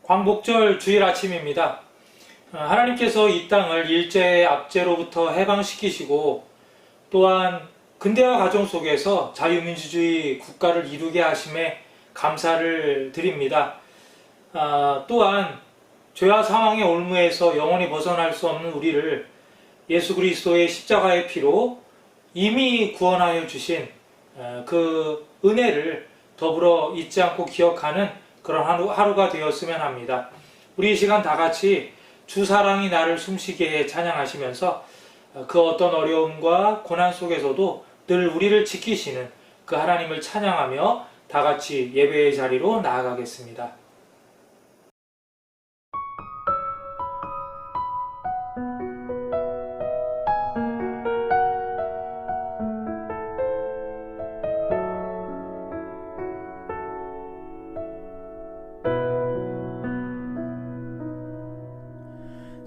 광복절 주일 아침입니다. 하나님께서 이 땅을 일제 압제로부터 해방시키시고 또한 근대화 과정 속에서 자유민주주의 국가를 이루게 하심에 감사를 드립니다. 또한 죄와 사망의 올무에서 영원히 벗어날 수 없는 우리를 예수 그리스도의 십자가의 피로 이미 구원하여 주신 그 은혜를 더불어 잊지 않고 기억하는 그런 하루가 되었으면 합니다. 우리 이 시간 다 같이 주 사랑이 나를 숨쉬게 해 찬양하시면서 그 어떤 어려움과 고난 속에서도 늘 우리를 지키시는 그 하나님을 찬양하며 다 같이 예배의 자리로 나아가겠습니다.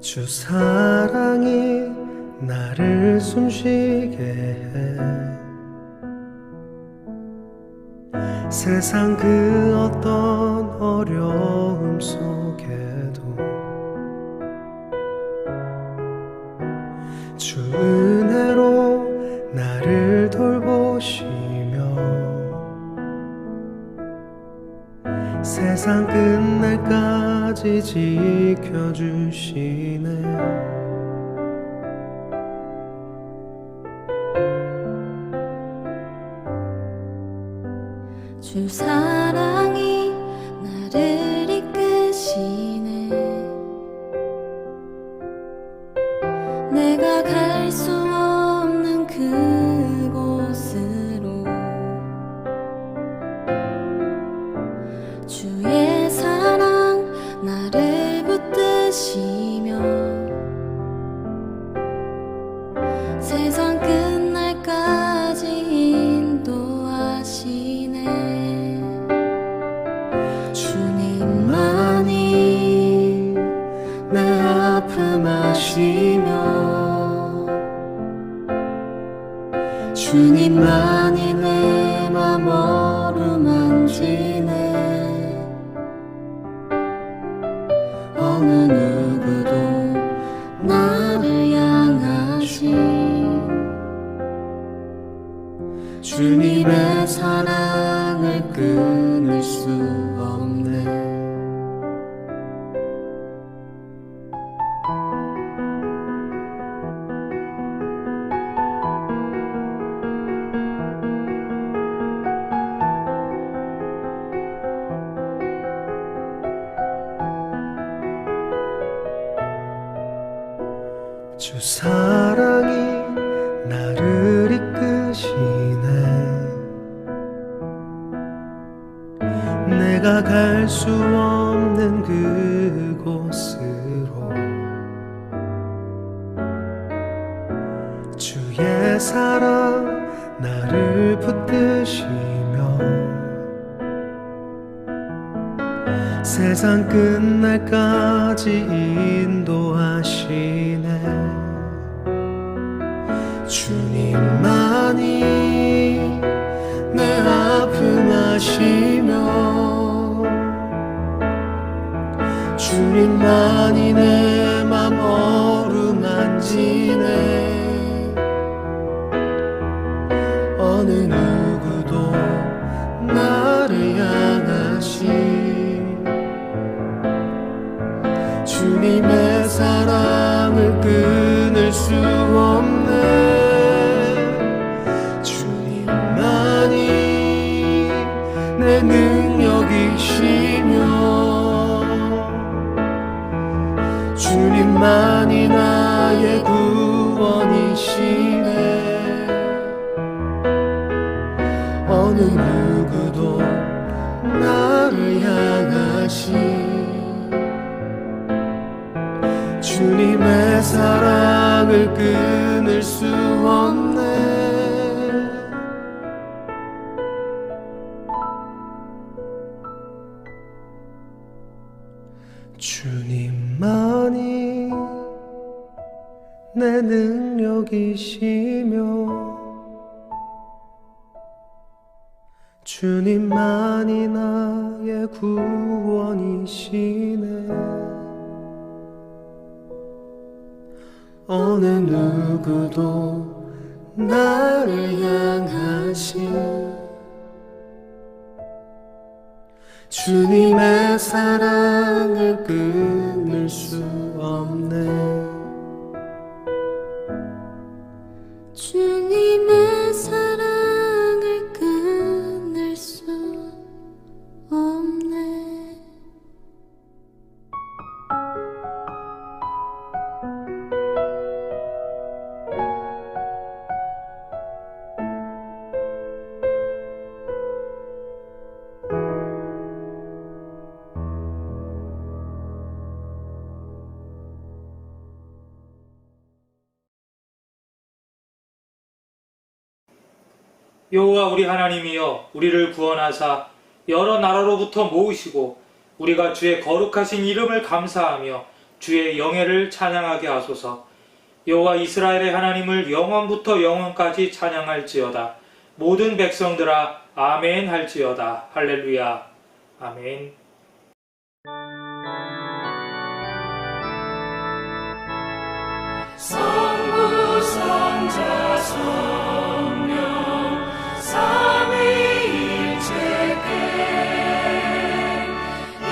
주 사랑이 나를 숨쉬게 해 세상 그 어떤 어려움 속에도 주 은혜로 나를 돌보시며 세상 끝날까지 지켜주시네. 주 사랑이 나를 이끄시네. 내가 갈 수 없는 그곳으로 주의 사랑 나를 붙드시며 세상 끝날까지 인도하시네. 주님만이 내 아픔 아시며 주님만이 내 맘 어루만지네. 어느 누구도 나를 향하신 주님의 사랑을 끊을 수 없네. 주 사랑이 나를 이끄시네. 내가 갈 수 없는 그곳으로 주의 사랑 나를 붙드시며 세상 끝날까지 인도하시네. 주님만이 내 아픔 아시며 주님만이 내 맘 어루만지네. 어느 누구도 나를 향하신 주님의 사랑을 끊을 수 없네. 주님만이 내 능력이시며 주님만이 나의 구원이시네. 어느 누구도 나를 향하신 주님의 사랑을 끊을 수 없네. 주님만이 내 능력이시며 주님만이 나의 구원이시네. 어느 누구도 나를 향하신 주님의 사랑을 끊을 수 없네. 주님의 사랑을 끊을 수 없네. 여호와 우리 하나님이여 우리를 구원하사 여러 나라로부터 모으시고 우리가 주의 거룩하신 이름을 감사하며 주의 영예를 찬양하게 하소서. 여호와 이스라엘의 하나님을 영원부터 영원까지 찬양할지어다. 모든 백성들아 아멘 할지어다. 할렐루야. 아멘. 성부 성자 성령 삼위일체께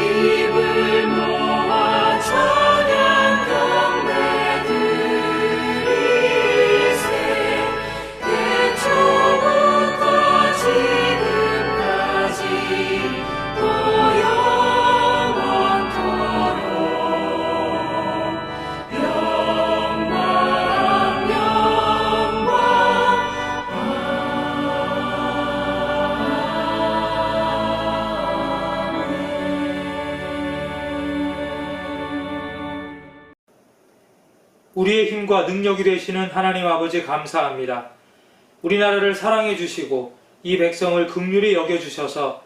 입을 모아 찬양 경배드리세. 태초부터 지금까지 또 영원토록 영광 우리의 힘과 능력이 되시는 하나님 아버지 감사합니다. 우리나라를 사랑해 주시고 이 백성을 긍휼히 여겨주셔서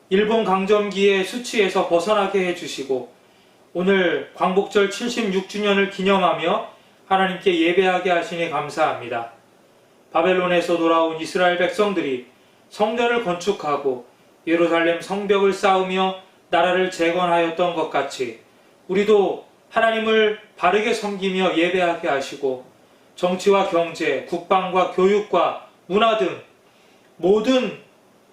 일본 강점기의 수치에서 벗어나게 해주시고 오늘 광복절 76주년을 기념하며 하나님께 예배하게 하시니 감사합니다. 바벨론에서 돌아온 이스라엘 백성들이 성전을 건축하고 예루살렘 성벽을 쌓으며 나라를 재건하였던 것 같이 우리도 하나님을 바르게 섬기며 예배하게 하시고 정치와 경제, 국방과 교육과 문화 등 모든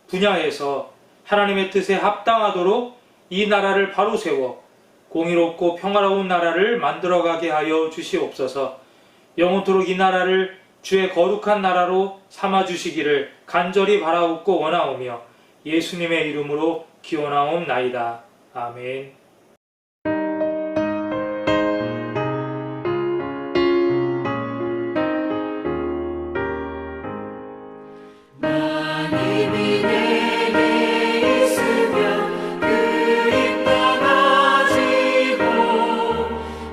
분야에서 하나님의 뜻에 합당하도록 이 나라를 바로 세워 공의롭고 평화로운 나라를 만들어가게 하여 주시옵소서. 영원토록 이 나라를 주의 거룩한 나라로 삼아주시기를 간절히 바라옵고 원하오며 예수님의 이름으로 기원하옵나이다. 아멘. 하나님이 내게 있으면 그리 떠나지고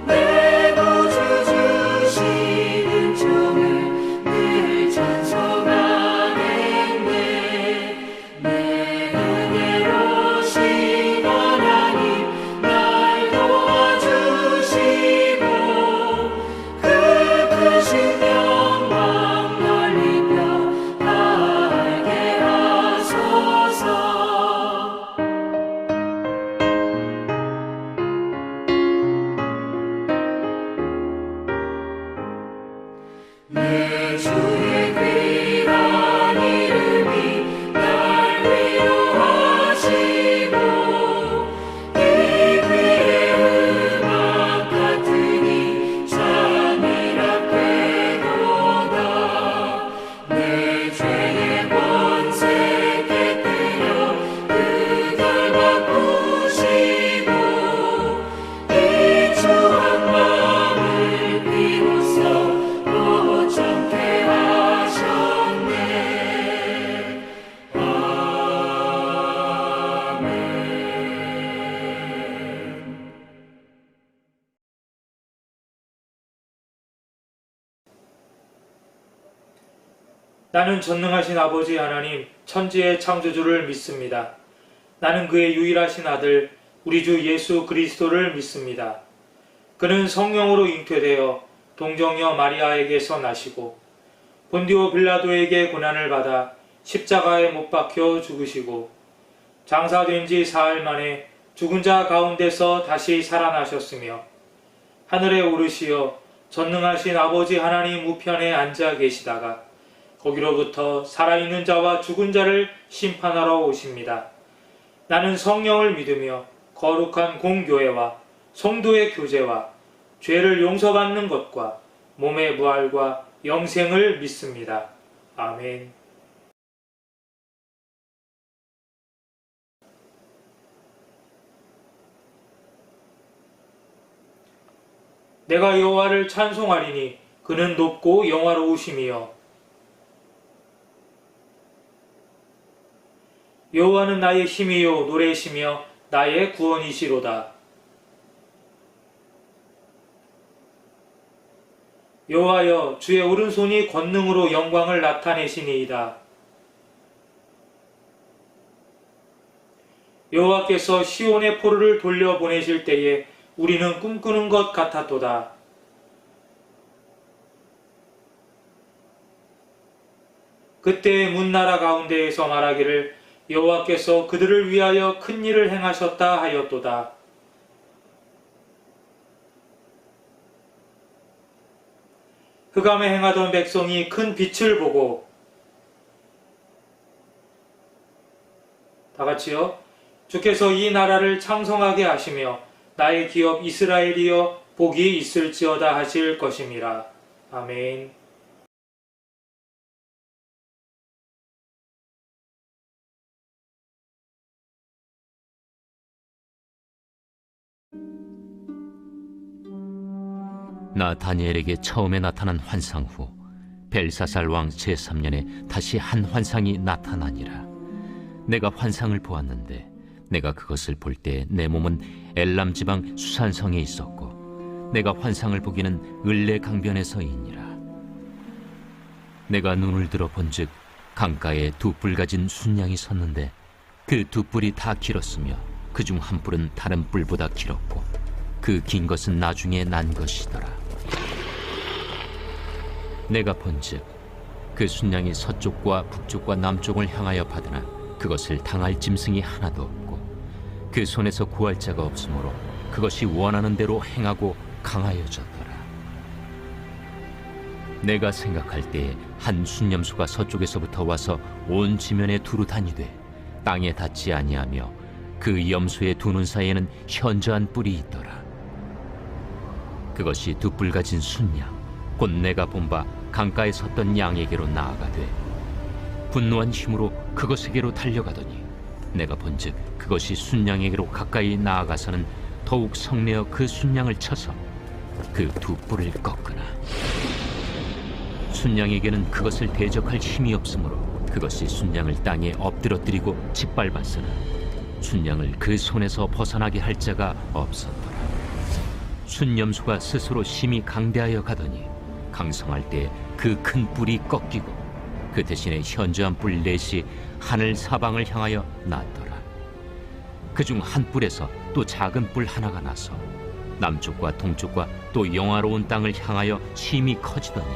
내 구주 주시는 종을 늘 찬송하겠네. 내 은혜로우신 하나님 날 도와주시고 그 크신 영광 넓히며 알게 하소서. 내 주의 귀한 이름이 날 위로하시고 이 귀의 음악 같으니 잠이랍게도다. 내 죄의 권세 깨뜨려 그들 바꾸시고 이 추한 마음을 비로소 고정케 하셨네. 아멘. 나는 전능하신 아버지 하나님 천지의 창조주를 믿습니다. 나는 그의 유일하신 아들 우리 주 예수 그리스도를 믿습니다. 그는 성령으로 잉태되어 동정녀 마리아에게서 나시고 본디오 빌라도에게 고난을 받아 십자가에 못 박혀 죽으시고 장사된 지 사흘 만에 죽은 자 가운데서 다시 살아나셨으며 하늘에 오르시어 전능하신 아버지 하나님 우편에 앉아 계시다가 거기로부터 살아있는 자와 죽은 자를 심판하러 오십니다. 나는 성령을 믿으며 거룩한 공교회와 성도의 교제와 죄를 용서받는 것과 몸의 부활과 영생을 믿습니다. 아멘. 내가 여호와를 찬송하리니 그는 높고 영화로우심이여. 여호와는 나의 힘이요 노래시며 나의 구원이시로다. 여호와여, 주의 오른손이 권능으로 영광을 나타내시니이다. 여호와께서 시온의 포로를 돌려보내실 때에 우리는 꿈꾸는 것 같았도다. 그때 문나라 가운데에서 말하기를 여호와께서 그들을 위하여 큰 일을 행하셨다 하였도다. 흑암에 행하던 백성이 큰 빛을 보고 다같이요. 주께서 이 나라를 창성하게 하시며 나의 기업 이스라엘이여 복이 있을지어다 하실 것임이라. 아멘. 나 다니엘에게 처음에 나타난 환상 후 벨사살 왕 제3년에 다시 한 환상이 나타나니라. 내가 환상을 보았는데 내가 그것을 볼 때 내 몸은 엘람 지방 수산성에 있었고 내가 환상을 보기는 을레 강변에서이니라. 내가 눈을 들어 본즉 강가에 두 뿔 가진 순양이 섰는데 그 두 뿔이 다 길었으며 그중 한 뿔은 다른 뿔보다 길었고 그 긴 것은 나중에 난 것이더라. 내가 본즉 그 순양이 서쪽과 북쪽과 남쪽을 향하여 받으나 그것을 당할 짐승이 하나도 없고 그 손에서 구할 자가 없으므로 그것이 원하는 대로 행하고 강하여졌더라. 내가 생각할 때에 한 순념수가 서쪽에서부터 와서 온 지면에 두루 다니되 땅에 닿지 아니하며 그 염소의 두 눈 사이에는 현저한 뿔이 있더라. 그것이 두 뿔 가진 순양 곧 내가 본 바 강가에 섰던 양에게로 나아가되 분노한 힘으로 그것에게로 달려가더니 내가 본즉 그것이 순양에게로 가까이 나아가서는 더욱 성내어 그 순양을 쳐서 그 두 뿔을 꺾으나 순양에게는 그것을 대적할 힘이 없으므로 그것이 순양을 땅에 엎드러뜨리고 짓밟았으나 순양을 그 손에서 벗어나게 할 자가 없었더라. 순념수가 스스로 심히 강대하여 가더니 강성할 때 그 큰 뿔이 꺾이고 그 대신에 현저한 뿔 넷이 하늘 사방을 향하여 났더라. 그중 한 뿔에서 또 작은 뿔 하나가 나서 남쪽과 동쪽과 또 영화로운 땅을 향하여 심히 커지더니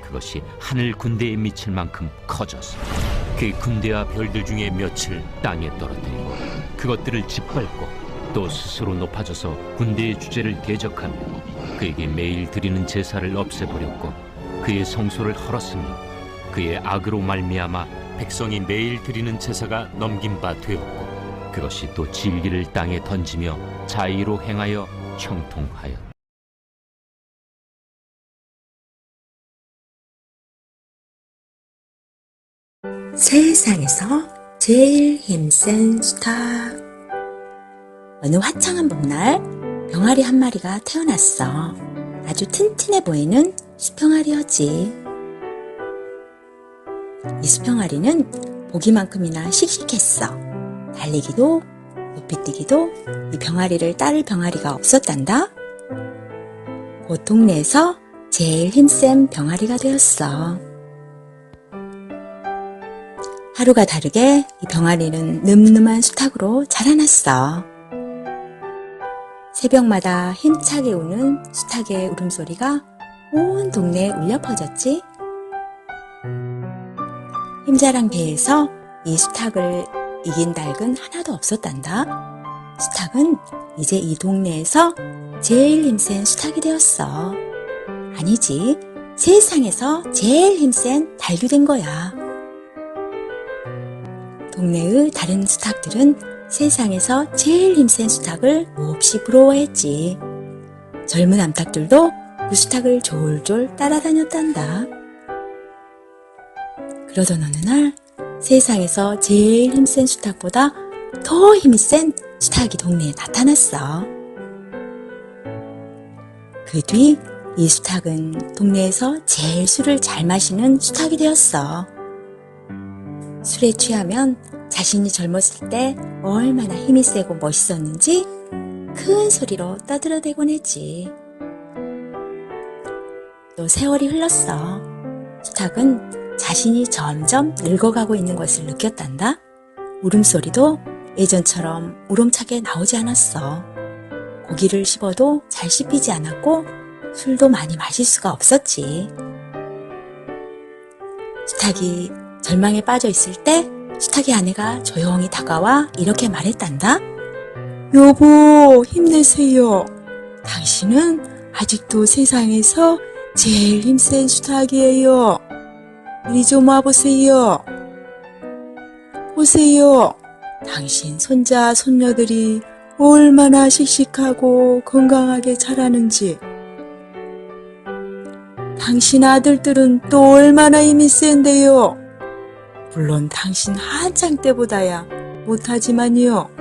그것이 하늘 군대에 미칠 만큼 커져서 그 군대와 별들 중에 몇을 땅에 떨어뜨리고 그것들을 짓밟고 또 스스로 높아져서 군대의 주제를 대적하며 그에게 매일 드리는 제사를 없애버렸고 그의 성소를 헐었으며 그의 악으로 말미암아 백성이 매일 드리는 제사가 넘긴 바 되었고 그것이 또 진리를 땅에 던지며 자의로 행하여 형통하였다. 세상에서 제일 힘센 수탉. 어느 화창한 봄날 병아리 한 마리가 태어났어. 아주 튼튼해 보이는 수평아리였지. 이 수평아리는 보기만큼이나 씩씩했어. 달리기도 높이뛰기도 이 병아리를 따를 병아리가 없었단다. 곧 동네에서 제일 힘센 병아리가 되었어. 하루가 다르게 이 병아리는 늠름한 수탉으로 자라났어. 새벽마다 힘차게 우는 수탉의 울음소리가 온 동네에 울려 퍼졌지. 힘자랑 배에서 이 수탉을 이긴 닭은 하나도 없었단다. 수탉은 이제 이 동네에서 제일 힘센 수탉이 되었어. 아니지, 세상에서 제일 힘센 닭이 된 거야. 동네의 다른 수탉들은 세상에서 제일 힘센 수탉을 몹시 부러워했지. 젊은 암탉들도 그 수탉을 졸졸 따라다녔단다. 그러던 어느 날 세상에서 제일 힘센 수탉보다 더 힘이 센 수탉이 동네에 나타났어. 그 뒤 이 수탉은 동네에서 제일 술을 잘 마시는 수탉이 되었어. 술에 취하면 자신이 젊었을 때 얼마나 힘이 세고 멋있었는지 큰 소리로 떠들어대곤 했지. 또 세월이 흘렀어. 수탉은 자신이 점점 늙어가고 있는 것을 느꼈단다. 울음소리도 예전처럼 우렁차게 나오지 않았어. 고기를 씹어도 잘 씹히지 않았고 술도 많이 마실 수가 없었지. 수탉이 절망에 빠져 있을 때 수탉의 아내가 조용히 다가와 이렇게 말했단다. 여보, 힘내세요. 당신은 아직도 세상에서 제일 힘센 수탉이에요. 이리 좀 와보세요. 보세요. 당신 손자, 손녀들이 얼마나 씩씩하고 건강하게 자라는지. 당신 아들들은 또 얼마나 힘이 센데요. 물론 당신 한창 때보다야 못하지만요.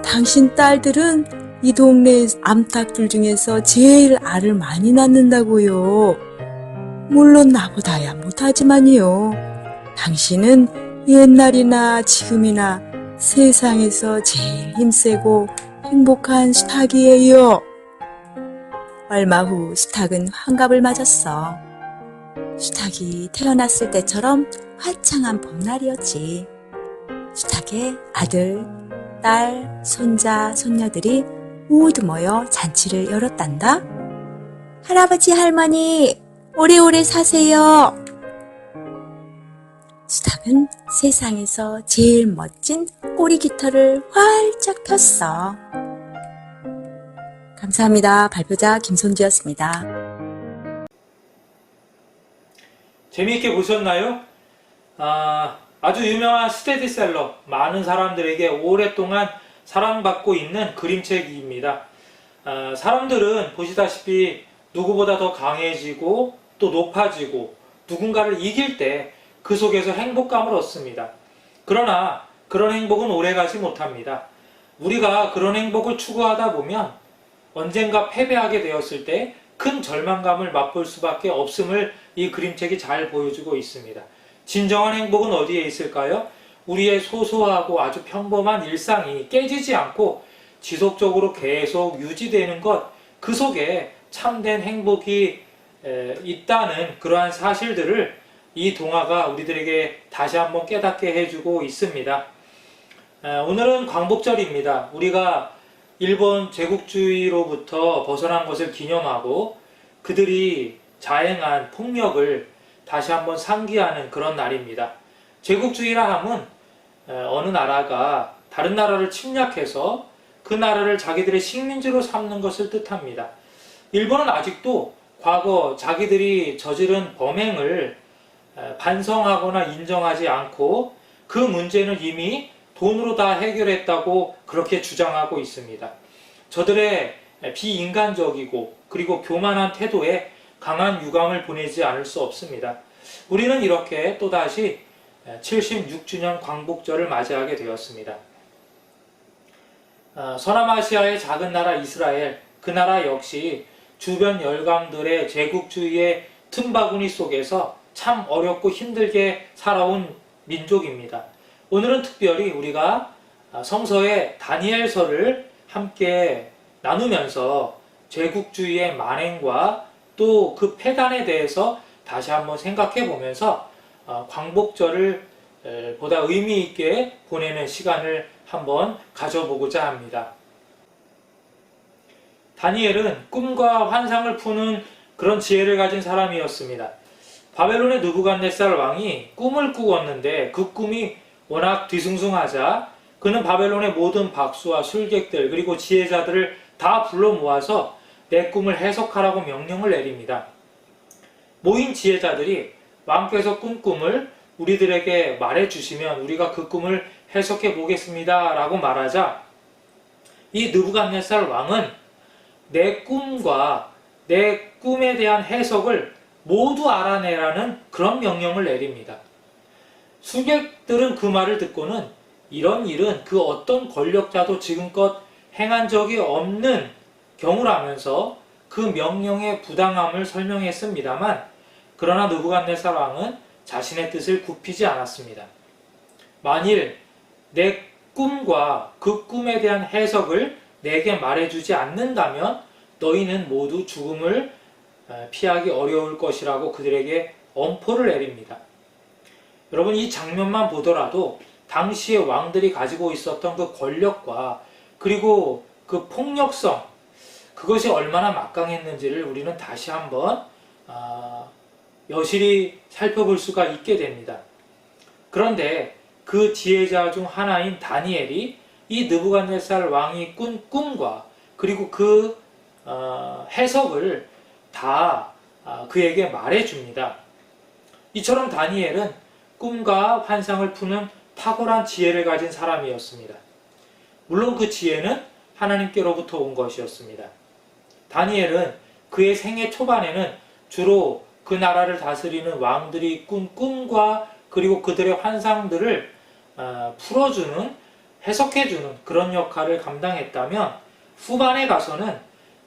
당신 딸들은 이 동네 암탉들 중에서 제일 알을 많이 낳는다고요. 물론 나보다야 못하지만요. 당신은 옛날이나 지금이나 세상에서 제일 힘세고 행복한 수탉이에요. 얼마 후 수탉은 환갑을 맞았어. 수탉이 태어났을 때처럼 화창한 봄날이었지. 수탉의 아들, 딸, 손자, 손녀들이 모두 모여 잔치를 열었단다. 할아버지, 할머니, 오래오래 사세요. 수탉은 세상에서 제일 멋진 꼬리 깃털을 활짝 폈어. 감사합니다. 발표자 김손지였습니다. 재미있게 보셨나요? 아주 유명한 스테디셀러, 많은 사람들에게 오랫동안 사랑받고 있는 그림책입니다. 사람들은 보시다시피 누구보다 더 강해지고 또 높아지고 누군가를 이길 때 그 속에서 행복감을 얻습니다. 그러나 그런 행복은 오래가지 못합니다. 우리가 그런 행복을 추구하다 보면 언젠가 패배하게 되었을 때 큰 절망감을 맛볼 수밖에 없음을 이 그림책이 잘 보여주고 있습니다. 진정한 행복은 어디에 있을까요? 우리의 소소하고 아주 평범한 일상이 깨지지 않고 지속적으로 계속 유지되는 것, 그 속에 참된 행복이 있다는 그러한 사실들을 이 동화가 우리들에게 다시 한번 깨닫게 해주고 있습니다. 오늘은 광복절입니다. 우리가 일본 제국주의로부터 벗어난 것을 기념하고 그들이 자행한 폭력을 다시 한번 상기하는 그런 날입니다. 제국주의라 함은 어느 나라가 다른 나라를 침략해서 그 나라를 자기들의 식민지로 삼는 것을 뜻합니다. 일본은 아직도 과거 자기들이 저지른 범행을 반성하거나 인정하지 않고 그 문제는 이미 돈으로 다 해결했다고 그렇게 주장하고 있습니다. 저들의 비인간적이고 그리고 교만한 태도에 강한 유감을 보내지 않을 수 없습니다. 우리는 이렇게 또다시 76주년 광복절을 맞이하게 되었습니다. 서남아시아의 작은 나라 이스라엘, 그 나라 역시 주변 열강들의 제국주의의 틈바구니 속에서 참 어렵고 힘들게 살아온 민족입니다. 오늘은 특별히 우리가 성서의 다니엘서를 함께 나누면서 제국주의의 만행과 또 그 폐단에 대해서 다시 한번 생각해 보면서 광복절을 보다 의미 있게 보내는 시간을 한번 가져보고자 합니다. 다니엘은 꿈과 환상을 푸는 그런 지혜를 가진 사람이었습니다. 바벨론의 느부갓네살 왕이 꿈을 꾸었는데 그 꿈이 워낙 뒤숭숭하자 그는 바벨론의 모든 박수와 술객들 그리고 지혜자들을 다 불러 모아서 내 꿈을 해석하라고 명령을 내립니다. 모인 지혜자들이 왕께서 꾼 꿈을 우리들에게 말해주시면 우리가 그 꿈을 해석해 보겠습니다 라고 말하자 이 느부갓네살 왕은 내 꿈과 내 꿈에 대한 해석을 모두 알아내라는 그런 명령을 내립니다. 술객들은 그 말을 듣고는 이런 일은 그 어떤 권력자도 지금껏 행한 적이 없는 경우라면서 그 명령의 부당함을 설명했습니다만 그러나 느부갓네살 왕은 자신의 뜻을 굽히지 않았습니다. 만일 내 꿈과 그 꿈에 대한 해석을 내게 말해주지 않는다면 너희는 모두 죽음을 피하기 어려울 것이라고 그들에게 엄포를 내립니다. 여러분 이 장면만 보더라도 당시의 왕들이 가지고 있었던 그 권력과 그리고 그 폭력성 그것이 얼마나 막강했는지를 우리는 다시 한번 여실히 살펴볼 수가 있게 됩니다. 그런데 그 지혜자 중 하나인 다니엘이 이 느부갓네살 왕이 꾼 꿈과 그리고 그 해석을 다 그에게 말해줍니다. 이처럼 다니엘은 꿈과 환상을 푸는 탁월한 지혜를 가진 사람이었습니다. 물론 그 지혜는 하나님께로부터 온 것이었습니다. 다니엘은 그의 생애 초반에는 주로 그 나라를 다스리는 왕들이 꾼 꿈과 그리고 그들의 환상들을 풀어주는, 해석해주는 그런 역할을 감당했다면 후반에 가서는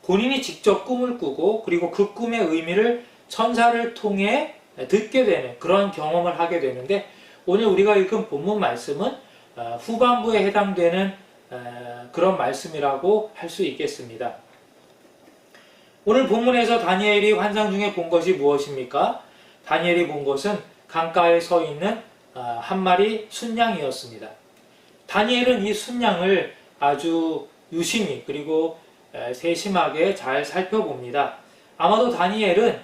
본인이 직접 꿈을 꾸고 그리고 그 꿈의 의미를 천사를 통해 듣게 되는 그런 경험을 하게 되는데 오늘 우리가 읽은 본문 말씀은 후반부에 해당되는 그런 말씀이라고 할 수 있겠습니다. 오늘 본문에서 다니엘이 환상 중에 본 것이 무엇입니까? 다니엘이 본 것은 강가에 서 있는 한 마리 순양이었습니다. 다니엘은 이 순양을 아주 유심히 그리고 세심하게 잘 살펴봅니다. 아마도 다니엘은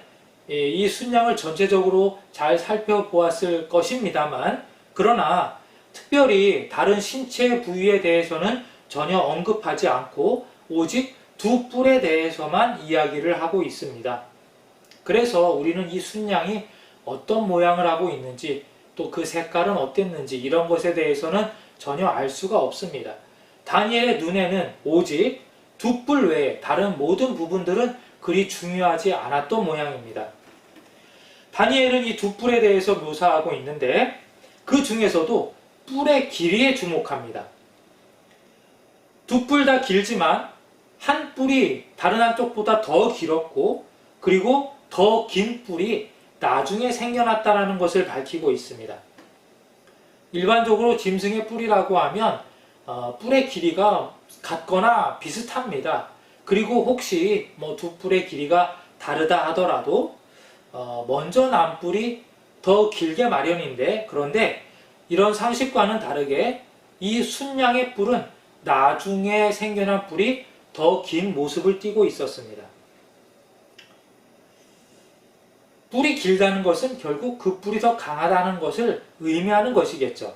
이 순양을 전체적으로 잘 살펴보았을 것입니다만 그러나 특별히 다른 신체 부위에 대해서는 전혀 언급하지 않고 오직 두 뿔에 대해서만 이야기를 하고 있습니다. 그래서 우리는 이 순양이 어떤 모양을 하고 있는지 또 그 색깔은 어땠는지 이런 것에 대해서는 전혀 알 수가 없습니다. 다니엘의 눈에는 오직 두 뿔 외에 다른 모든 부분들은 그리 중요하지 않았던 모양입니다. 다니엘은 이 두 뿔에 대해서 묘사하고 있는데 그 중에서도 뿔의 길이에 주목합니다. 두 뿔 다 길지만 한 뿔이 다른 한쪽보다 더 길었고 그리고 더 긴 뿔이 나중에 생겨났다는 것을 밝히고 있습니다. 일반적으로 짐승의 뿔이라고 하면 뿔의 길이가 같거나 비슷합니다. 그리고 혹시 두 뿔의 길이가 다르다 하더라도 먼저 난 뿔이 더 길게 마련인데 그런데 이런 상식과는 다르게 이 순양의 뿔은 나중에 생겨난 뿔이 더 긴 모습을 띠고 있었습니다. 뿔이 길다는 것은 결국 그 뿔이 더 강하다는 것을 의미하는 것이겠죠.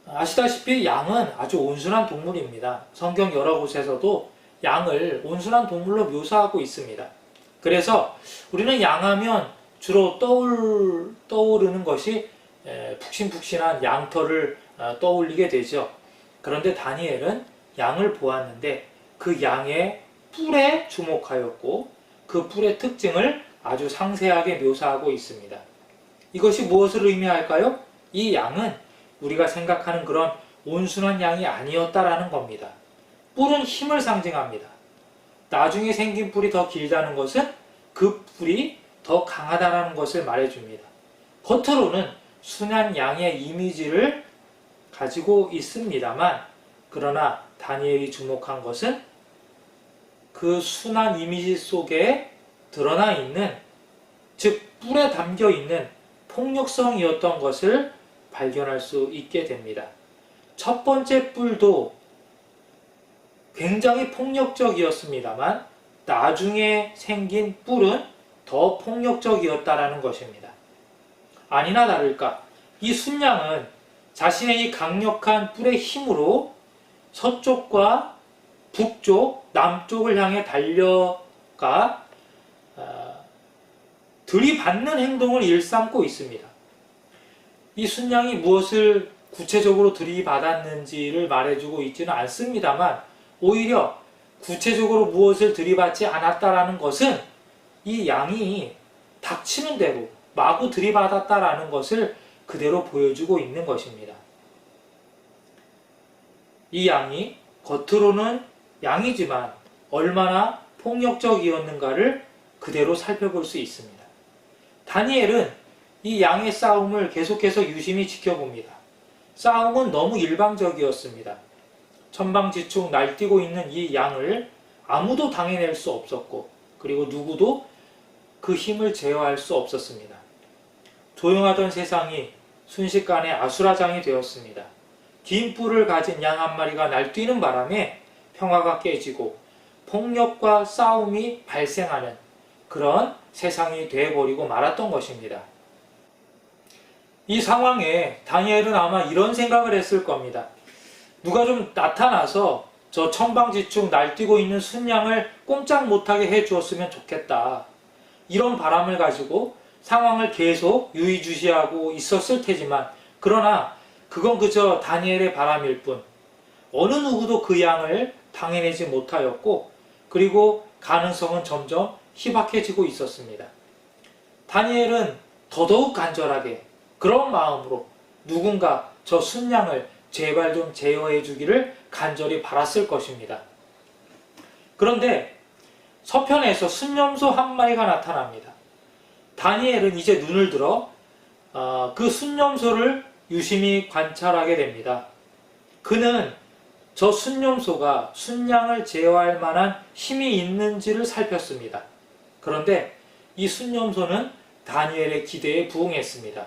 아시다시피 양은 아주 온순한 동물입니다. 성경 여러 곳에서도 양을 온순한 동물로 묘사하고 있습니다. 그래서 우리는 양하면 주로 떠오르는 것이 푹신푹신한 양털을 떠올리게 되죠. 그런데 다니엘은 양을 보았는데 그 양의 뿔에 주목하였고 그 뿔의 특징을 아주 상세하게 묘사하고 있습니다. 이것이 무엇을 의미할까요? 이 양은 우리가 생각하는 그런 온순한 양이 아니었다라는 겁니다. 뿔은 힘을 상징합니다. 나중에 생긴 뿔이 더 길다는 것은 그 뿔이 더 강하다라는 것을 말해줍니다. 겉으로는 순한 양의 이미지를 가지고 있습니다만 그러나 다니엘이 주목한 것은 그 순한 이미지 속에 드러나 있는 즉 뿔에 담겨 있는 폭력성이었던 것을 발견할 수 있게 됩니다. 첫 번째 뿔도 굉장히 폭력적이었습니다만 나중에 생긴 뿔은 더 폭력적이었다라는 것입니다. 아니나 다를까 이 순양은 자신의 이 강력한 뿔의 힘으로 서쪽과 북쪽, 남쪽을 향해 달려가 들이받는 행동을 일삼고 있습니다. 이 순양이 무엇을 구체적으로 들이받았는지를 말해주고 있지는 않습니다만 오히려 구체적으로 무엇을 들이받지 않았다라는 것은 이 양이 닥치는 대로 마구 들이받았다라는 것을 그대로 보여주고 있는 것입니다. 이 양이 겉으로는 양이지만 얼마나 폭력적이었는가를 그대로 살펴볼 수 있습니다. 다니엘은 이 양의 싸움을 계속해서 유심히 지켜봅니다. 싸움은 너무 일방적이었습니다. 천방지축 날뛰고 있는 이 양을 아무도 당해낼 수 없었고 그리고 누구도 그 힘을 제어할 수 없었습니다. 조용하던 세상이 순식간에 아수라장이 되었습니다. 긴 뿔을 가진 양 한 마리가 날뛰는 바람에 평화가 깨지고 폭력과 싸움이 발생하는 그런 세상이 되어버리고 말았던 것입니다. 이 상황에 다니엘은 아마 이런 생각을 했을 겁니다. 누가 좀 나타나서 저 천방지축 날뛰고 있는 순양을 꼼짝 못하게 해주었으면 좋겠다. 이런 바람을 가지고 상황을 계속 유의주시하고 있었을 테지만 그러나 그건 그저 다니엘의 바람일 뿐 어느 누구도 그 양을 당해내지 못하였고 그리고 가능성은 점점 희박해지고 있었습니다. 다니엘은 더더욱 간절하게 그런 마음으로 누군가 저 순양을 제발 좀 제어해 주기를 간절히 바랐을 것입니다. 그런데 서편에서 순념소 한 마리가 나타납니다. 다니엘은 이제 눈을 들어 그 순념소를 유심히 관찰하게 됩니다. 그는 저 순념소가 순양을 제어할 만한 힘이 있는지를 살폈습니다. 그런데 이 순념소는 다니엘의 기대에 부응했습니다.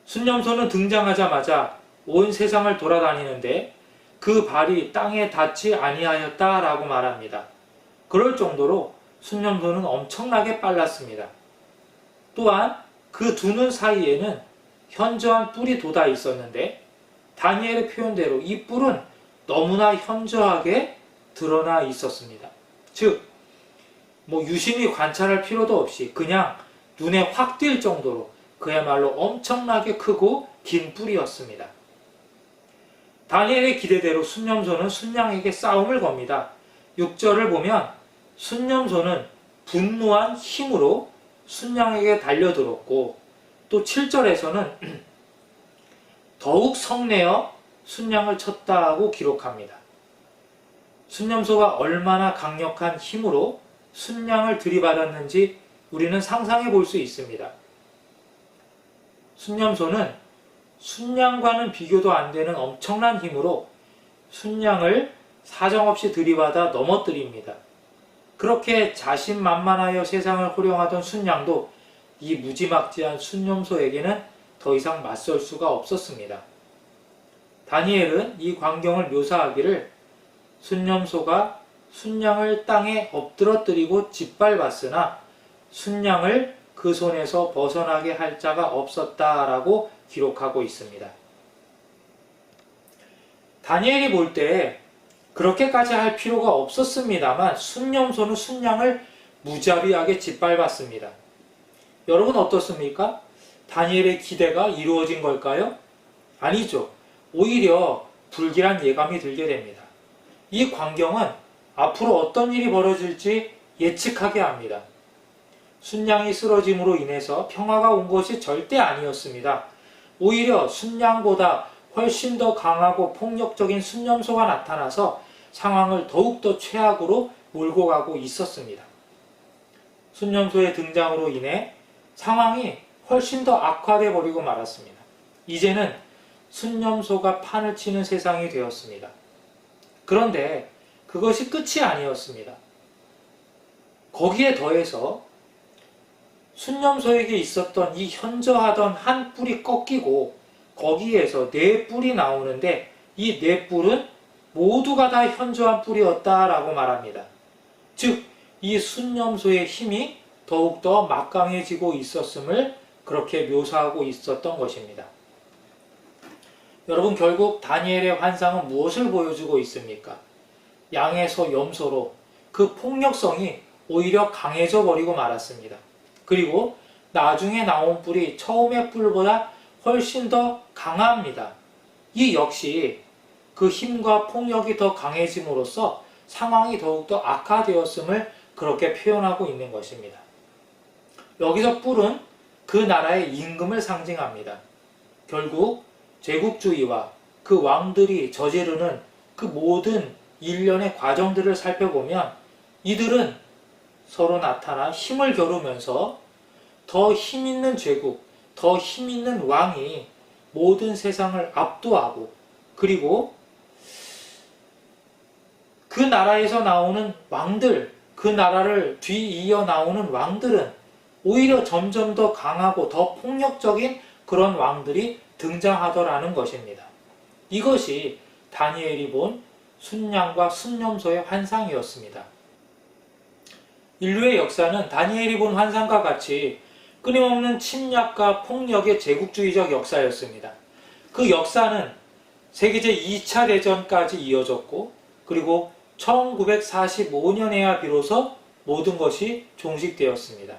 순념소는 등장하자마자 온 세상을 돌아다니는데 그 발이 땅에 닿지 아니하였다라고 말합니다. 그럴 정도로 순념소는 엄청나게 빨랐습니다. 또한 그 두 눈 사이에는 현저한 뿔이 돋아 있었는데 다니엘의 표현대로 이 뿔은 너무나 현저하게 드러나 있었습니다. 즉, 유심히 관찰할 필요도 없이 그냥 눈에 확 띌 정도로 그야말로 엄청나게 크고 긴 뿔이었습니다. 다니엘의 기대대로 순념소는 순양에게 싸움을 겁니다. 6절을 보면 순념소는 분노한 힘으로 순양에게 달려들었고 또 7절에서는 더욱 성내어 순양을 쳤다고 기록합니다. 순념소가 얼마나 강력한 힘으로 순양을 들이받았는지 우리는 상상해 볼 수 있습니다. 순념소는 순양과는 비교도 안 되는 엄청난 힘으로 순양을 사정없이 들이받아 넘어뜨립니다. 그렇게 자신만만하여 세상을 호령하던 순양도 이 무지막지한 순념소에게는 더 이상 맞설 수가 없었습니다. 다니엘은 이 광경을 묘사하기를 순념소가 순양을 땅에 엎드러뜨리고 짓밟았으나 순양을 그 손에서 벗어나게 할 자가 없었다라고 기록하고 있습니다. 다니엘이 볼 때 그렇게까지 할 필요가 없었습니다만 순념소는 순양을 무자비하게 짓밟았습니다. 여러분 어떻습니까? 다니엘의 기대가 이루어진 걸까요? 아니죠. 오히려 불길한 예감이 들게 됩니다. 이 광경은 앞으로 어떤 일이 벌어질지 예측하게 합니다. 순양이 쓰러짐으로 인해서 평화가 온 것이 절대 아니었습니다. 오히려 순양보다 훨씬 더 강하고 폭력적인 순념소가 나타나서 상황을 더욱더 최악으로 몰고 가고 있었습니다. 순념소의 등장으로 인해 상황이 훨씬 더 악화돼 버리고 말았습니다. 이제는 순념소가 판을 치는 세상이 되었습니다. 그런데 그것이 끝이 아니었습니다. 거기에 더해서 순념소에게 있었던 이 현저하던 한 뿔이 꺾이고 거기에서 네 뿔이 나오는데 이 네 뿔은 모두가 다 현저한 뿔이었다라고 말합니다. 즉 이 순념소의 힘이 더욱더 막강해지고 있었음을 그렇게 묘사하고 있었던 것입니다. 여러분, 결국 다니엘의 환상은 무엇을 보여주고 있습니까? 양에서 염소로 그 폭력성이 오히려 강해져 버리고 말았습니다. 그리고 나중에 나온 뿔이 처음의 뿔보다 훨씬 더 강합니다. 이 역시 그 힘과 폭력이 더 강해짐으로써 상황이 더욱더 악화되었음을 그렇게 표현하고 있는 것입니다. 여기서 뿔은 그 나라의 임금을 상징합니다. 결국 제국주의와 그 왕들이 저지르는 그 모든 일련의 과정들을 살펴보면 이들은 서로 나타나 힘을 겨루면서 더 힘있는 제국, 더 힘있는 왕이 모든 세상을 압도하고, 그리고 그 나라에서 나오는 왕들, 그 나라를 뒤이어 나오는 왕들은 오히려 점점 더 강하고 더 폭력적인 그런 왕들이 등장하더라는 것입니다. 이것이 다니엘이 본 순양과 순념소의 환상이었습니다. 인류의 역사는 다니엘이 본 환상과 같이 끊임없는 침략과 폭력의 제국주의적 역사였습니다. 그 역사는 세계제 2차 대전까지 이어졌고, 그리고 1945년에야 비로소 모든 것이 종식되었습니다.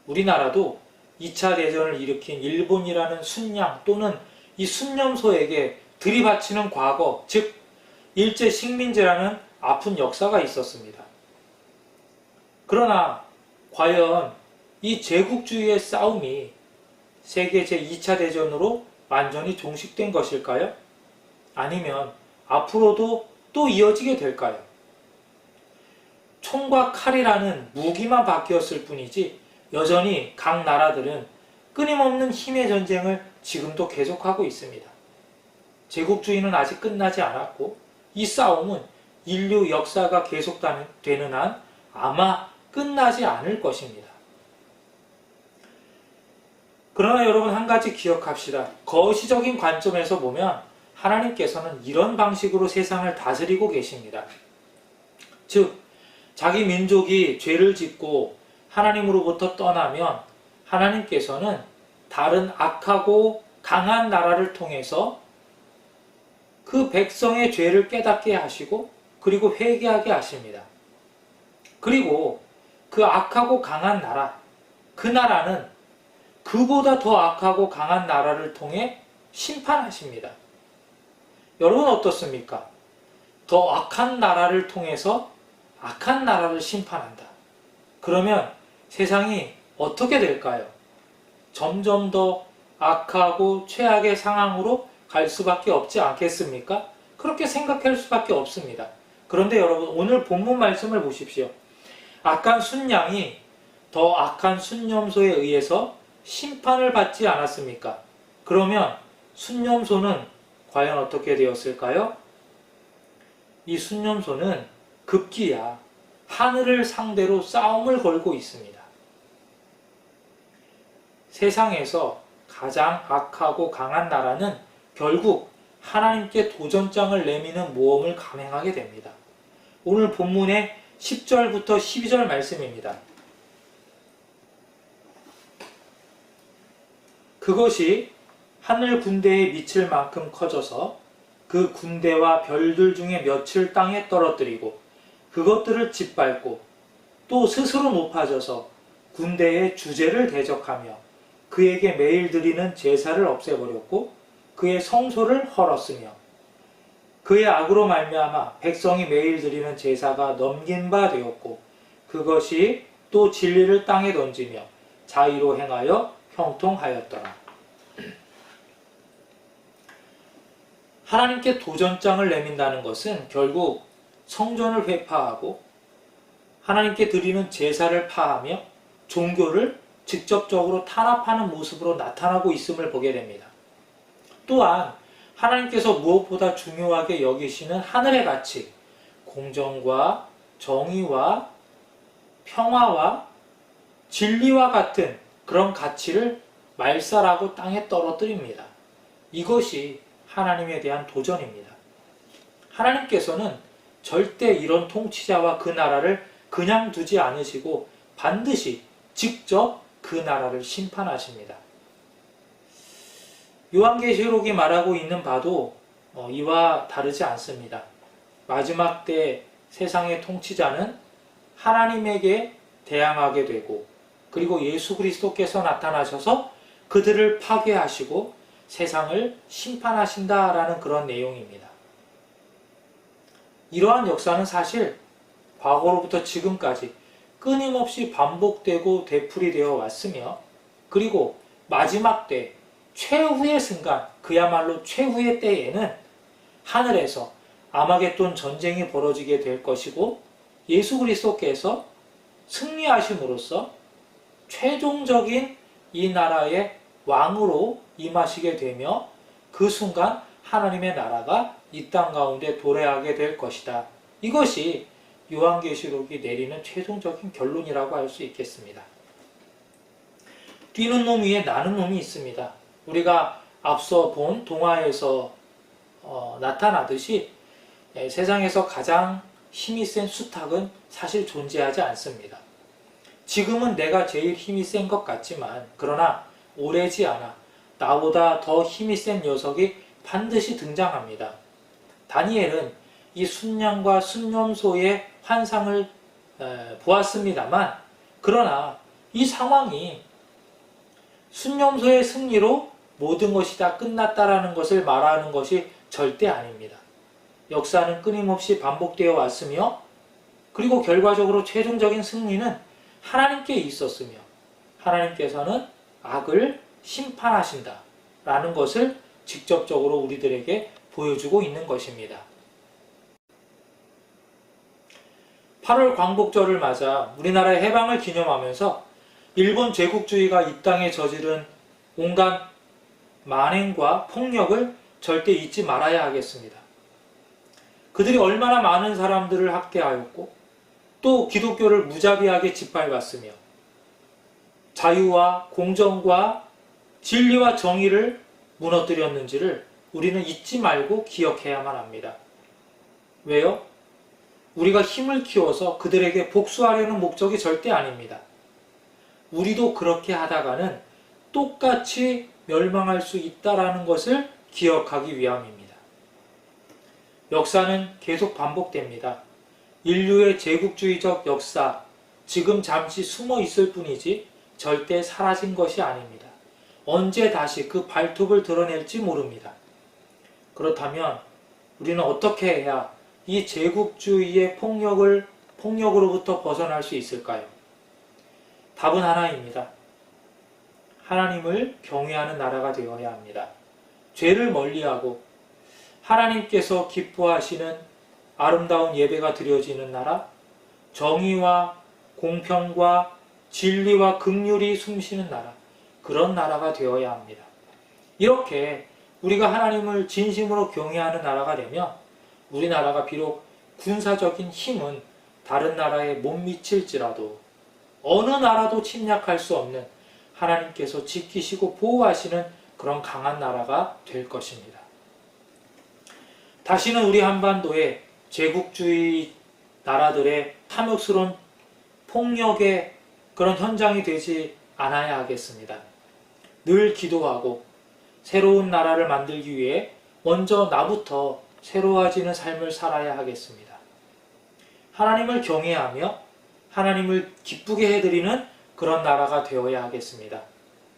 우리나라도 2차 대전을 일으킨 일본이라는 순양 또는 이 순념소에게 들이바치는 과거, 즉 일제 식민지라는 아픈 역사가 있었습니다. 그러나 과연 이 제국주의의 싸움이 세계 제2차 대전으로 완전히 종식된 것일까요? 아니면 앞으로도 또 이어지게 될까요? 총과 칼이라는 무기만 바뀌었을 뿐이지 여전히 각 나라들은 끊임없는 힘의 전쟁을 지금도 계속하고 있습니다. 제국주의는 아직 끝나지 않았고 이 싸움은 인류 역사가 계속되는 한 아마 끝나지 않을 것입니다. 그러나 여러분, 한 가지 기억합시다. 거시적인 관점에서 보면 하나님께서는 이런 방식으로 세상을 다스리고 계십니다. 즉, 자기 민족이 죄를 짓고 하나님으로부터 떠나면 하나님께서는 다른 악하고 강한 나라를 통해서 그 백성의 죄를 깨닫게 하시고 그리고 회개하게 하십니다. 그리고 그 악하고 강한 나라, 그 나라는 그보다 더 악하고 강한 나라를 통해 심판하십니다. 여러분 어떻습니까? 더 악한 나라를 통해서 악한 나라를 심판한다. 그러면 세상이 어떻게 될까요? 점점 더 악하고 최악의 상황으로 갈 수밖에 없지 않겠습니까? 그렇게 생각할 수밖에 없습니다. 그런데 여러분, 오늘 본문 말씀을 보십시오. 악한 순양이 더 악한 순념소에 의해서 심판을 받지 않았습니까? 그러면 순념소는 과연 어떻게 되었을까요? 이 순념소는 급기야 하늘을 상대로 싸움을 걸고 있습니다. 세상에서 가장 악하고 강한 나라는 결국 하나님께 도전장을 내미는 모험을 감행하게 됩니다. 오늘 본문의 10절부터 12절 말씀입니다. 그것이 하늘 군대에 미칠 만큼 커져서 그 군대와 별들 중에 몇을 땅에 떨어뜨리고 그것들을 짓밟고 또 스스로 높아져서 군대의 주제를 대적하며 그에게 매일 드리는 제사를 없애버렸고 그의 성소를 헐었으며 그의 악으로 말미암아 백성이 매일 드리는 제사가 넘긴 바 되었고 그것이 또 진리를 땅에 던지며 자의로 행하여 형통하였더라. 하나님께 도전장을 내민다는 것은 결국 성전을 회파하고 하나님께 드리는 제사를 파하며 종교를 직접적으로 탄압하는 모습으로 나타나고 있음을 보게 됩니다. 또한 하나님께서 무엇보다 중요하게 여기시는 하늘의 가치, 공정과 정의와 평화와 진리와 같은 그런 가치를 말살하고 땅에 떨어뜨립니다. 이것이 하나님에 대한 도전입니다. 하나님께서는 절대 이런 통치자와 그 나라를 그냥 두지 않으시고 반드시 직접 그 나라를 심판하십니다. 요한계시록이 말하고 있는 바도 이와 다르지 않습니다. 마지막 때 세상의 통치자는 하나님에게 대항하게 되고, 그리고 예수 그리스도께서 나타나셔서 그들을 파괴하시고 세상을 심판하신다라는 그런 내용입니다. 이러한 역사는 사실 과거로부터 지금까지 끊임없이 반복되고 되풀이되어 왔으며, 그리고 마지막 때 최후의 순간, 그야말로 최후의 때에는 하늘에서 아마겟돈 전쟁이 벌어지게 될 것이고, 예수 그리스도께서 승리하심으로써 최종적인 이 나라의 왕으로 임하시게 되며, 그 순간 하나님의 나라가 이 땅 가운데 도래하게 될 것이다. 이것이 요한계시록이 내리는 최종적인 결론이라고 할 수 있겠습니다. 뛰는 놈 위에 나는 놈이 있습니다. 우리가 앞서 본 동화에서 나타나듯이 세상에서 가장 힘이 센 수탉은 사실 존재하지 않습니다. 지금은 내가 제일 힘이 센 것 같지만, 그러나 오래지 않아 나보다 더 힘이 센 녀석이 반드시 등장합니다. 다니엘은 이 순양과 순념소의 환상을 보았습니다만, 그러나 이 상황이 순념소의 승리로 모든 것이 다 끝났다라는 것을 말하는 것이 절대 아닙니다. 역사는 끊임없이 반복되어 왔으며, 그리고 결과적으로 최종적인 승리는 하나님께 있었으며, 하나님께서는 악을 심판하신다라는 것을 직접적으로 우리들에게 보여주고 있는 것입니다. 8월 광복절을 맞아 우리나라의 해방을 기념하면서 일본 제국주의가 이 땅에 저지른 온갖 만행과 폭력을 절대 잊지 말아야 하겠습니다. 그들이 얼마나 많은 사람들을 학대하였고, 또 기독교를 무자비하게 짓밟았으며, 자유와 공정과 진리와 정의를 무너뜨렸는지를 우리는 잊지 말고 기억해야만 합니다. 왜요? 우리가 힘을 키워서 그들에게 복수하려는 목적이 절대 아닙니다. 우리도 그렇게 하다가는 똑같이 멸망할 수 있다는 것을 기억하기 위함입니다. 역사는 계속 반복됩니다. 인류의 제국주의적 역사, 지금 잠시 숨어 있을 뿐이지 절대 사라진 것이 아닙니다. 언제 다시 그 발톱을 드러낼지 모릅니다. 그렇다면 우리는 어떻게 해야 이 제국주의의 폭력으로부터 벗어날 수 있을까요? 답은 하나입니다. 하나님을 경외하는 나라가 되어야 합니다. 죄를 멀리하고 하나님께서 기뻐하시는 아름다운 예배가 드려지는 나라, 정의와 공평과 진리와 긍휼이 숨쉬는 나라, 그런 나라가 되어야 합니다. 이렇게 우리가 하나님을 진심으로 경외하는 나라가 되면 우리나라가 비록 군사적인 힘은 다른 나라에 못 미칠지라도 어느 나라도 침략할 수 없는 하나님께서 지키시고 보호하시는 그런 강한 나라가 될 것입니다. 다시는 우리 한반도에 제국주의 나라들의 탐욕스러운 폭력의 그런 현장이 되지 않아야 하겠습니다. 늘 기도하고 새로운 나라를 만들기 위해 먼저 나부터 새로워지는 삶을 살아야 하겠습니다. 하나님을 경외하며 하나님을 기쁘게 해드리는 그런 나라가 되어야 하겠습니다.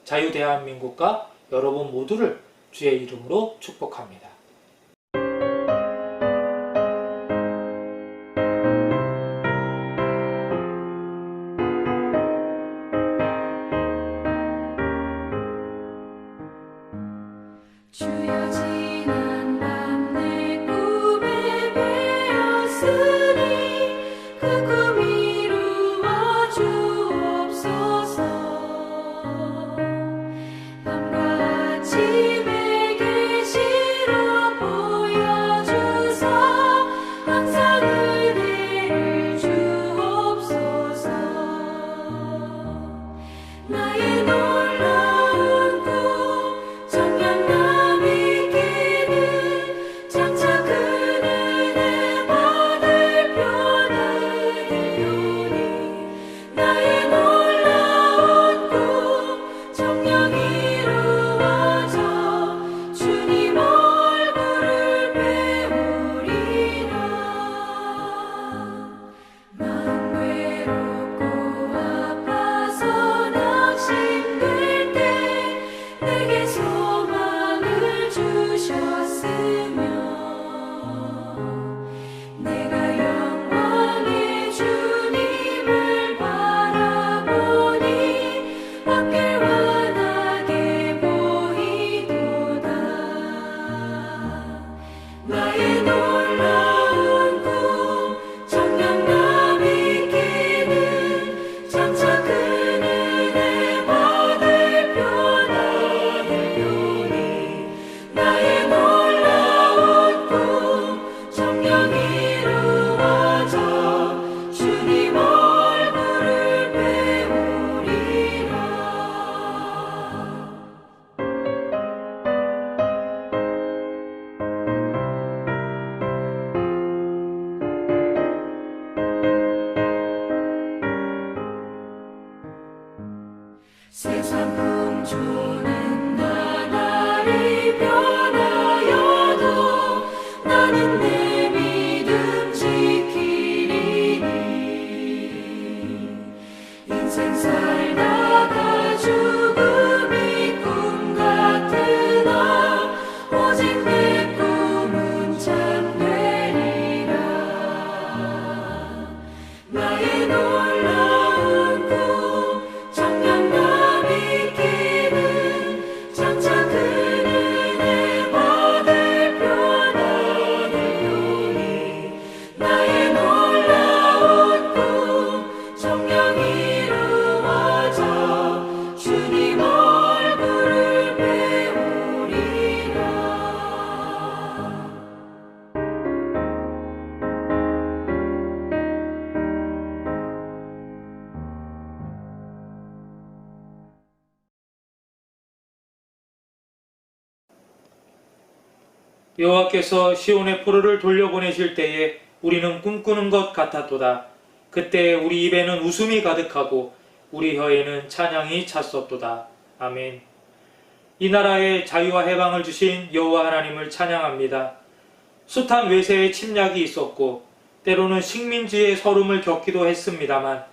자유대한민국과 여러분 모두를 주의 이름으로 축복합니다. 주여 지난 밤 내 꿈에 배었으니 그 꿈 이루어 주옵소서. 밤과 아침에 계시로 여호와께서 시온의 포로를 돌려보내실 때에 우리는 꿈꾸는 것 같았도다. 그때 우리 입에는 웃음이 가득하고 우리 혀에는 찬양이 찼었도다. 아멘. 이 나라에 자유와 해방을 주신 여호와 하나님을 찬양합니다. 숱한 외세의 침략이 있었고 때로는 식민지의 서름을 겪기도 했습니다만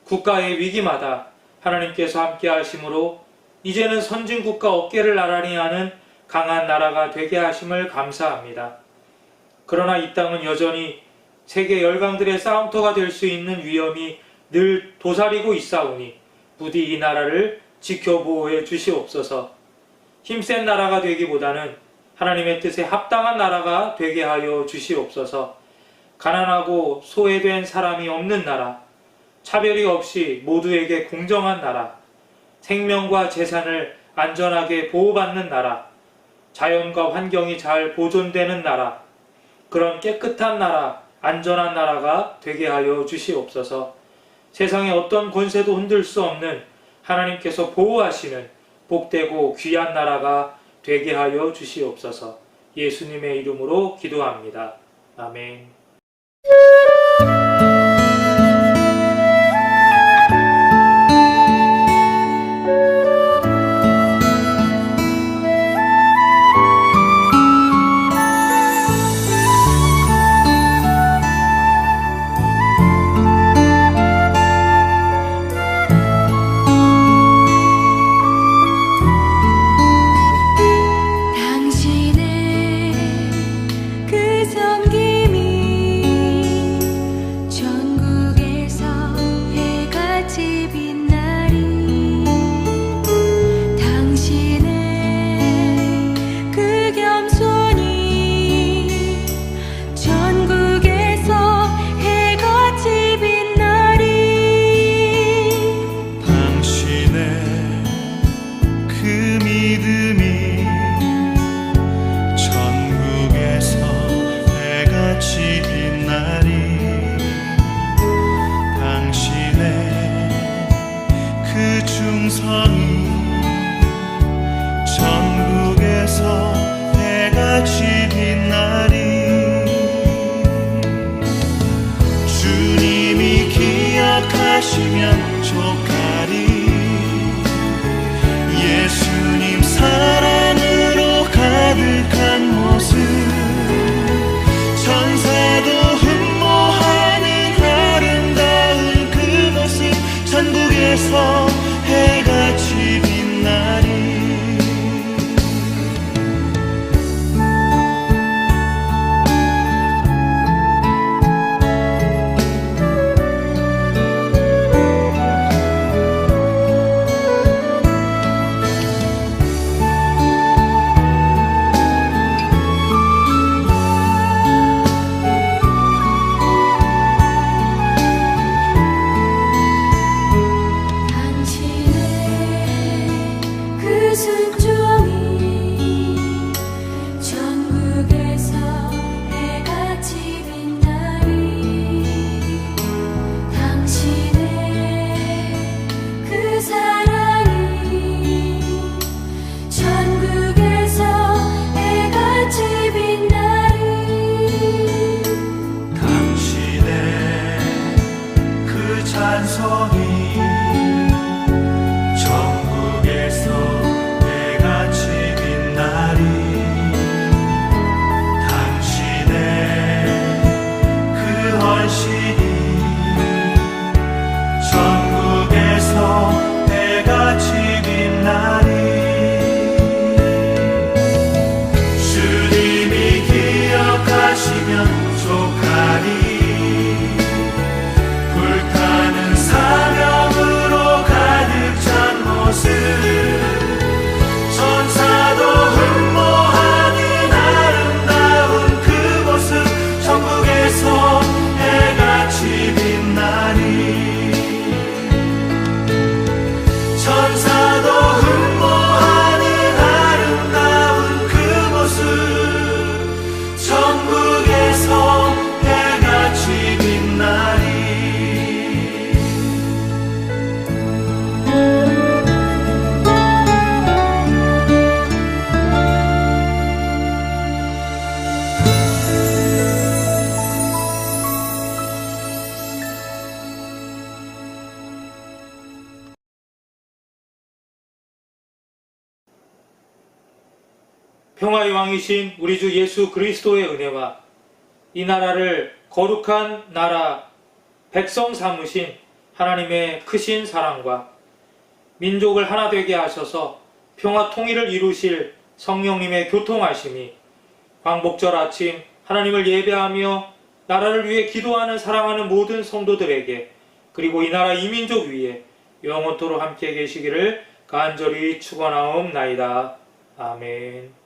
국가의 위기마다 하나님께서 함께 하심으로 이제는 선진국가 어깨를 나란히 하는 강한 나라가 되게 하심을 감사합니다. 그러나 이 땅은 여전히 세계 열강들의 싸움터가 될 수 있는 위험이 늘 도사리고 있사오니 부디 이 나라를 지켜보호해 주시옵소서. 힘센 나라가 되기보다는 하나님의 뜻에 합당한 나라가 되게 하여 주시옵소서. 가난하고 소외된 사람이 없는 나라, 차별이 없이 모두에게 공정한 나라, 생명과 재산을 안전하게 보호받는 나라, 자연과 환경이 잘 보존되는 나라, 그런 깨끗한 나라, 안전한 나라가 되게 하여 주시옵소서. 세상의 어떤 권세도 흔들 수 없는 하나님께서 보호하시는 복되고 귀한 나라가 되게 하여 주시옵소서. 예수님의 이름으로 기도합니다. 아멘. 당신의 그 섬김이 전국에서 해같이 빛나리. 당신의 그 겸손이 전국에서 해같이 빛나리. 당신의 그 믿음이 전국에서 해같이 빛나리. 당신의 그 충성이 전국에서 해같이 빛나리. 주님이 기억하시면 족하리. 예수님 사랑으로 가득한 모습, 천사도 흠모하는 아름다운 그 모습, 전국에서 해같이 빛나리. 당신의 그 순종이 전국에서 해같이 빛나리. 당신의 그 사랑이 전국에서 해같이 빛나리. 당신의 그 찬송이 전국에서 해같이 빛나리. 당신의 그 헌신이 전국에서 해같이 빛나리. 주님이 기억하시면 족하리. 불타는 사명으로 가득 찬 모습, 천사도 흠모하는 아름다운 그 모습, 전국에서 해같이 빛나리. 천사도 흠모하는 아름다운 그 모습, 전국에서 해같이 빛나리. 평화의 왕이신 우리 주 예수 그리스도의 은혜와 이 나라를 거룩한 나라 백성 삼으신 하나님의 크신 사랑과 민족을 하나 되게 하셔서 평화 통일을 이루실 성령님의 교통하심이 광복절 아침 하나님을 예배하며 나라를 위해 기도하는 사랑하는 모든 성도들에게 그리고 이 나라 이민족 위에 영원토록 함께 계시기를 간절히 축원하옵나이다. 아멘.